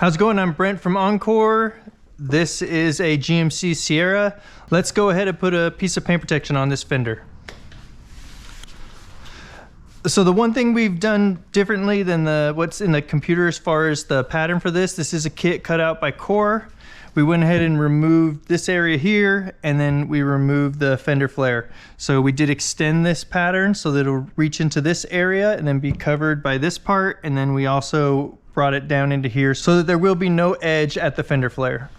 How's it going? I'm Brent from Encore. This is a GMC Sierra. Let's go ahead and put a piece of paint protection on this fender. So the one thing we've done differently than what's in the computer as far as the pattern for this is a kit cut out by Core. We went ahead and removed this area here, and then we removed the fender flare. So we did extend this pattern so that it'll reach into this area and then be covered by this part, and then we also brought it down into here so that there will be no edge at the fender flare.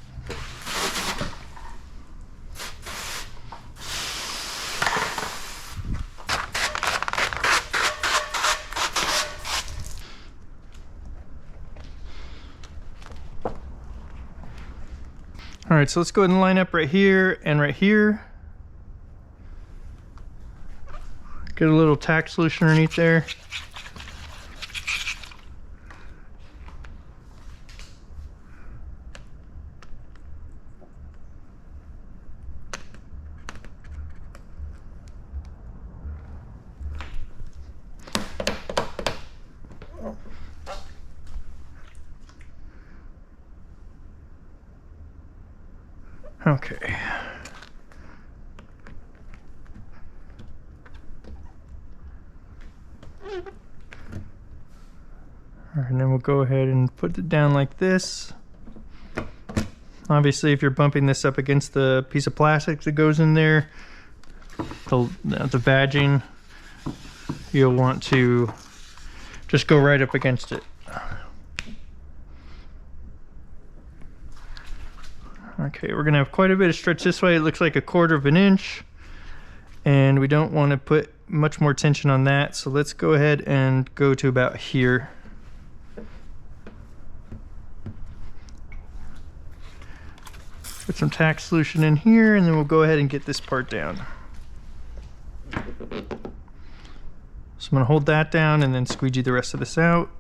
All right, so let's go ahead and line up right here and right here. Get a little tack solution underneath there. Okay. All right, and then we'll go ahead and put it down like this. Obviously, if you're bumping this up against the piece of plastic that goes in there, the badging, you'll want to just go right up against it. Okay, we're gonna have quite a bit of stretch this way. It looks like 1/4 of an inch, and we don't want to put much more tension on that, so let's go ahead and go to about here. Put some tack solution in here, and then we'll go ahead and get this part down. So I'm gonna hold that down and then squeegee the rest of this out.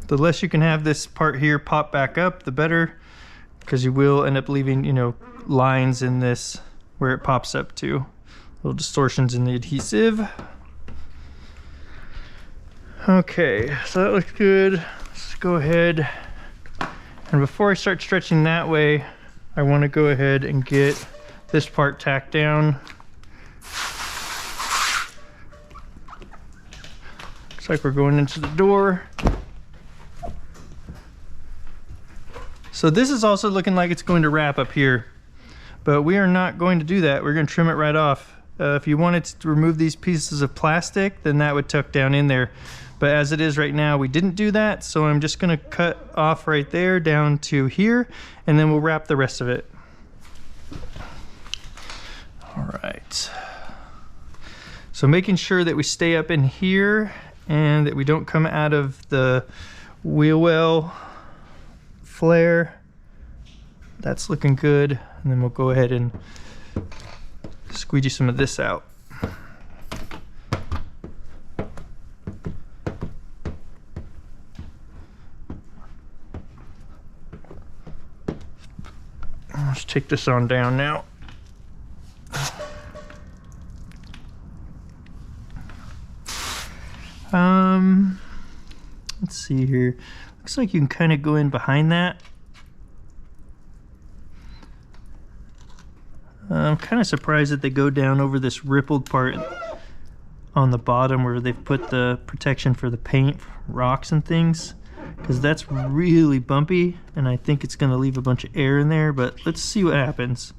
The less you can have this part here pop back up, the better, because you will end up leaving, you know, lines in this where it pops up to. Little distortions in the adhesive. Okay, so that looks good. Let's go ahead. And before I start stretching that way, I want to go ahead and get this part tacked down. Looks like we're going into the door. So this is also looking like it's going to wrap up here, but we are not going to do that. We're going to trim it right off. If you wanted to remove these pieces of plastic, then that would tuck down in there. But as it is right now, we didn't do that. So I'm just going to cut off right there down to here, and then we'll wrap the rest of it. All right. So making sure that we stay up in here and that we don't come out of the wheel well flare. That's looking good, and then we'll go ahead and squeegee some of this out. Let's take this on down now. Let's see here. Looks like you can kind of go in behind that. I'm kind of surprised that they go down over this rippled part on the bottom where they've put the protection for the paint, rocks and things, because that's really bumpy, and I think it's going to leave a bunch of air in there, but let's see what happens.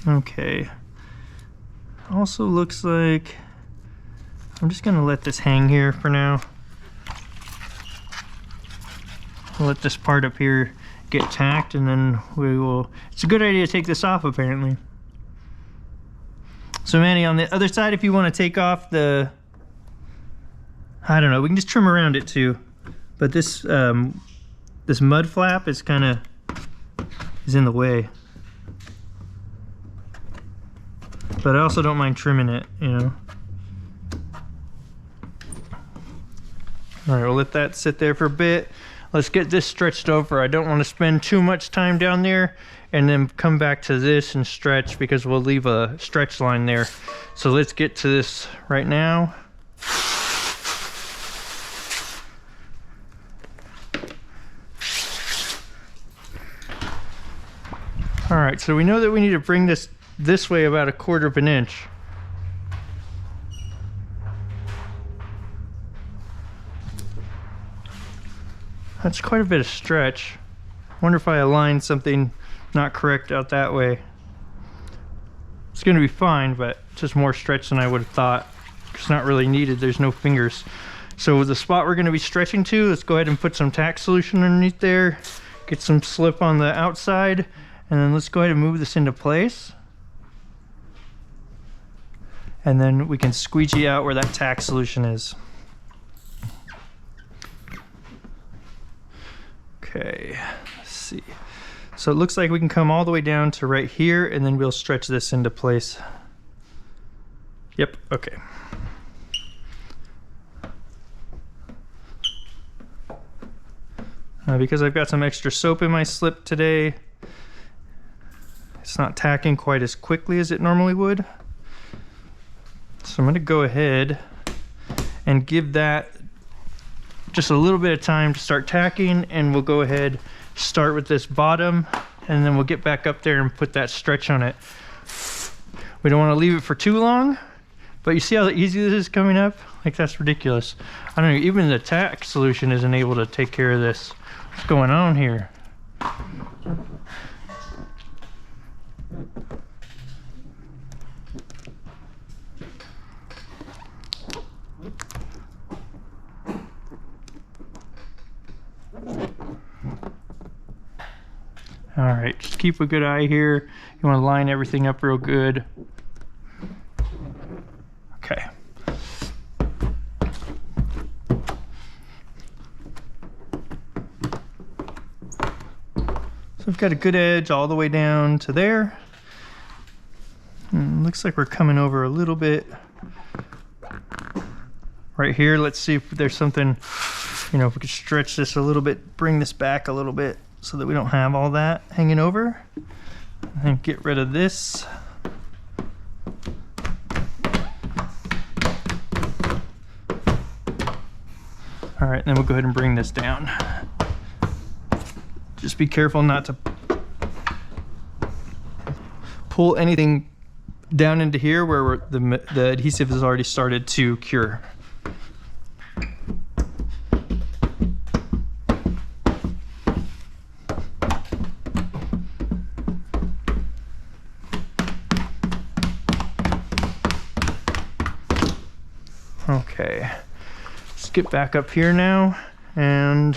Okay, also looks like I'm just gonna let this hang here for now. I'll let this part up here get tacked, and then we will, it's a good idea to take this off apparently. So Manny, on the other side, if you want to take off the, I don't know, we can just trim around it too. But this this mud flap is kind of in the way. but I also don't mind trimming it, you know. All right, we'll let that sit there for a bit. Let's get this stretched over. I don't want to spend too much time down there and then come back to this and stretch, because we'll leave a stretch line there. So let's get to this right now. All right, so we know that we need to bring this way about 1/4 of an inch. That's quite a bit of stretch. Wonder if I aligned something not correct out that way. It's gonna be fine, but just more stretch than I would have thought. It's not really needed, there's no fingers. So the spot we're gonna be stretching to, let's go ahead and put some tack solution underneath there, get some slip on the outside, and then let's go ahead and move this into place. And then we can squeegee out where that tack solution is. Okay, let's see. So it looks like we can come all the way down to right here, and then we'll stretch this into place. Yep, okay. Because I've got some extra soap in my slip today, it's not tacking quite as quickly as it normally would. So I'm going to go ahead and give that just a little bit of time to start tacking, and we'll go ahead, start with this bottom, and then we'll get back up there and put that stretch on it. We don't want to leave it for too long, but you see how easy this is coming up? Like, that's ridiculous. I don't know, even the tack solution isn't able to take care of this. What's going on here? All right, just keep a good eye here. You want to line everything up real good. Okay. So we've got a good edge all the way down to there. And looks like we're coming over a little bit right here. Let's see if there's something, you know, if we could stretch this a little bit, bring this back a little bit, so that we don't have all that hanging over. And get rid of this. All right, then we'll go ahead and bring this down. Just be careful not to pull anything down into here where the adhesive has already started to cure. Okay, let's get back up here now, and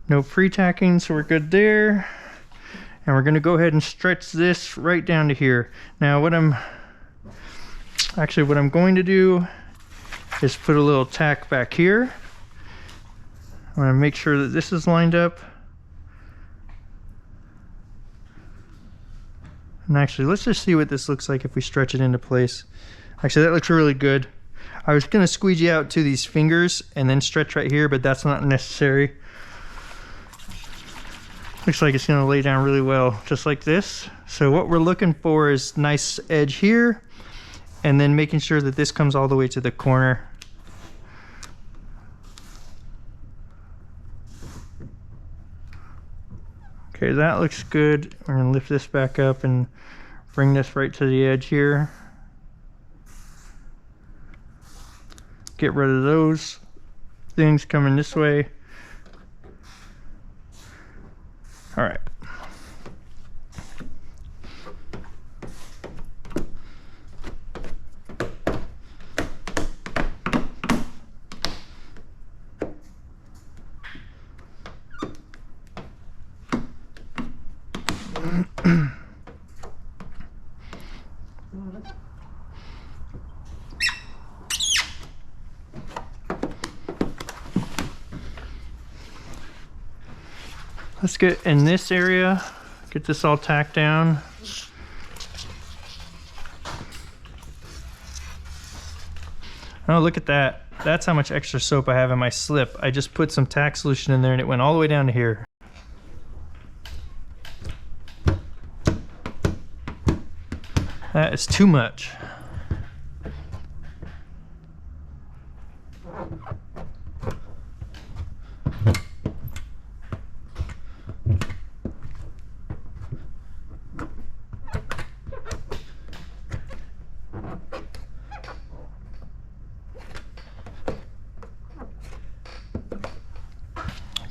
no pre-tacking, so we're good there. And we're gonna go ahead and stretch this right down to here. Now what I'm going to do is put a little tack back here. I wanna make sure that this is lined up. And actually, let's just see what this looks like if we stretch it into place. Actually, that looks really good. I was gonna squeegee out to these fingers and then stretch right here, but that's not necessary. Looks like it's gonna lay down really well, just like this. So what we're looking for is nice edge here, and then making sure that this comes all the way to the corner. Okay, that looks good. We're gonna lift this back up and bring this right to the edge here. Get rid of those things coming this way. All right. Let's get in this area, get this all tacked down. Oh, look at that. That's how much extra soap I have in my slip. I just put some tack solution in there and it went all the way down to here. That is too much.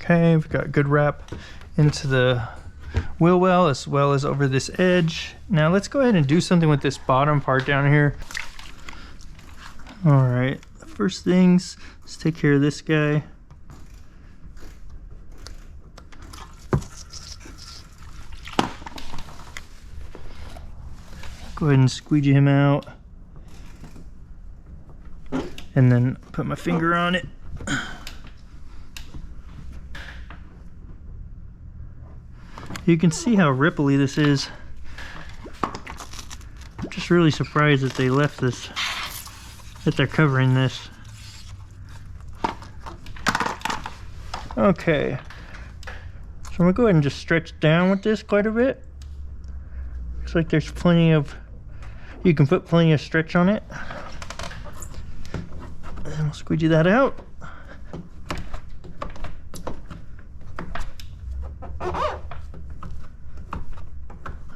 Okay, we've got good wrap into the wheel well as well as over this edge. Now let's go ahead and do something with this bottom part down here. All right, first things, let's take care of this guy. Go ahead and squeegee him out. And then put my finger on it. You can see how ripply this is. I'm just really surprised that they left this, that they're covering this. Okay, so I'm gonna go ahead and just stretch down with this quite a bit. Looks like there's plenty of, you can put plenty of stretch on it. And we'll squeegee that out.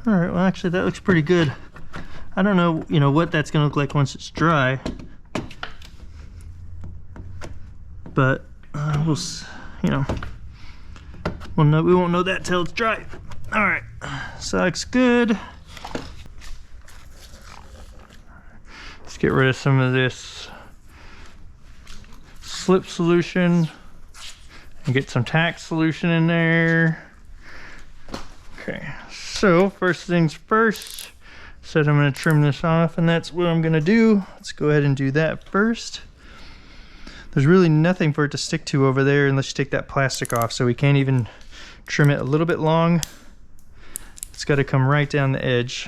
All right, well actually that looks pretty good. I don't know, what that's gonna look like once it's dry. But we'll, we won't know that till it's dry. All right, so that looks good. Let's get rid of some of this slip solution and get some tack solution in there. Okay, so first things first, said I'm going to trim this off, and that's what I'm going to do. Let's go ahead and do that first. There's really nothing for it to stick to over there unless you take that plastic off, so we can't even trim it a little bit long. It's got to come right down the edge.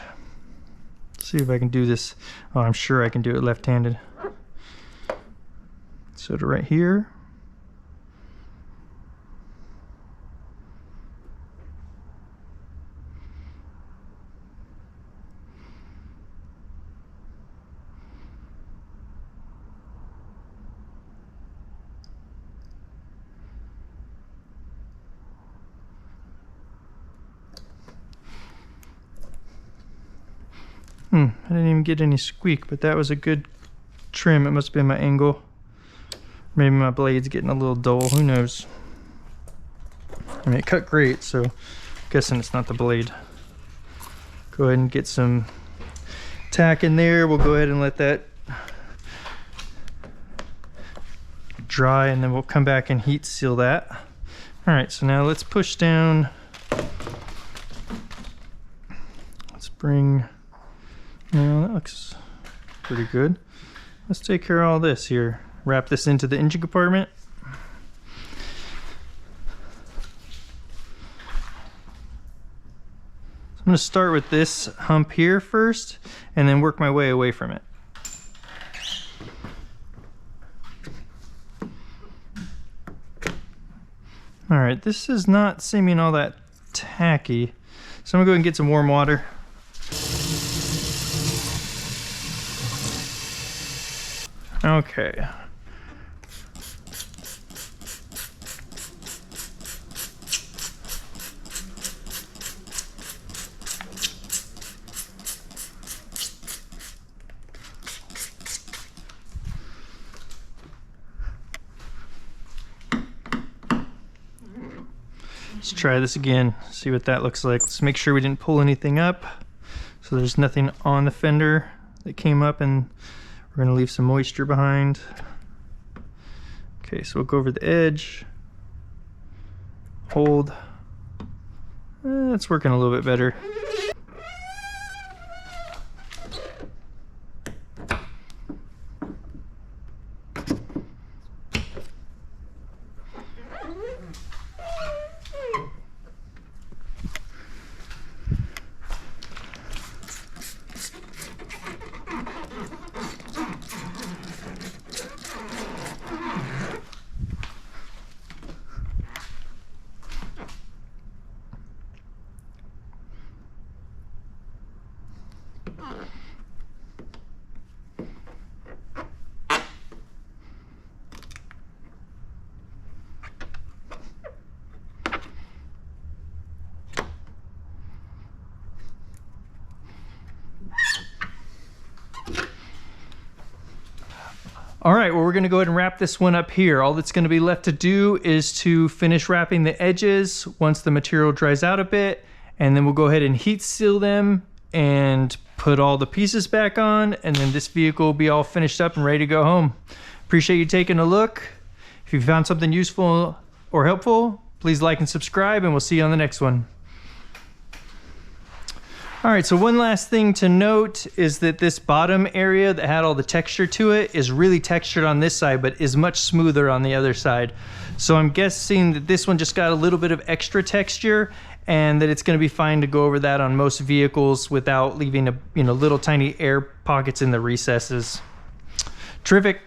Let's see if I can do this. Oh, I'm sure I can do it left-handed. So to right here. I didn't even get any squeak, but that was a good trim. It must have been my angle. Maybe my blade's getting a little dull, who knows. I mean, it cut great, so I'm guessing it's not the blade. Go ahead and get some tack in there. We'll go ahead and let that dry, and then we'll come back and heat seal that. All right, so now let's push down. Let's bring, that looks pretty good. Let's take care of all this here. Wrap this into the engine compartment. So I'm going to start with this hump here first and then work my way away from it. All right, this is not seeming all that tacky. So I'm going to go ahead and get some warm water. Okay. Let's try this again, see what that looks like. Let's make sure we didn't pull anything up. So there's nothing on the fender that came up, and we're gonna leave some moisture behind. Okay, so we'll go over the edge, hold. It's working a little bit better. All right, well, we're gonna go ahead and wrap this one up here. All that's gonna be left to do is to finish wrapping the edges once the material dries out a bit, and then we'll go ahead and heat seal them and put all the pieces back on, and then this vehicle will be all finished up and ready to go home. Appreciate you taking a look. If you found something useful or helpful, please like and subscribe, and we'll see you on the next one. All right, so one last thing to note is that this bottom area that had all the texture to it is really textured on this side, but is much smoother on the other side. So I'm guessing that this one just got a little bit of extra texture, and that it's gonna be fine to go over that on most vehicles without leaving a, little tiny air pockets in the recesses. Terrific.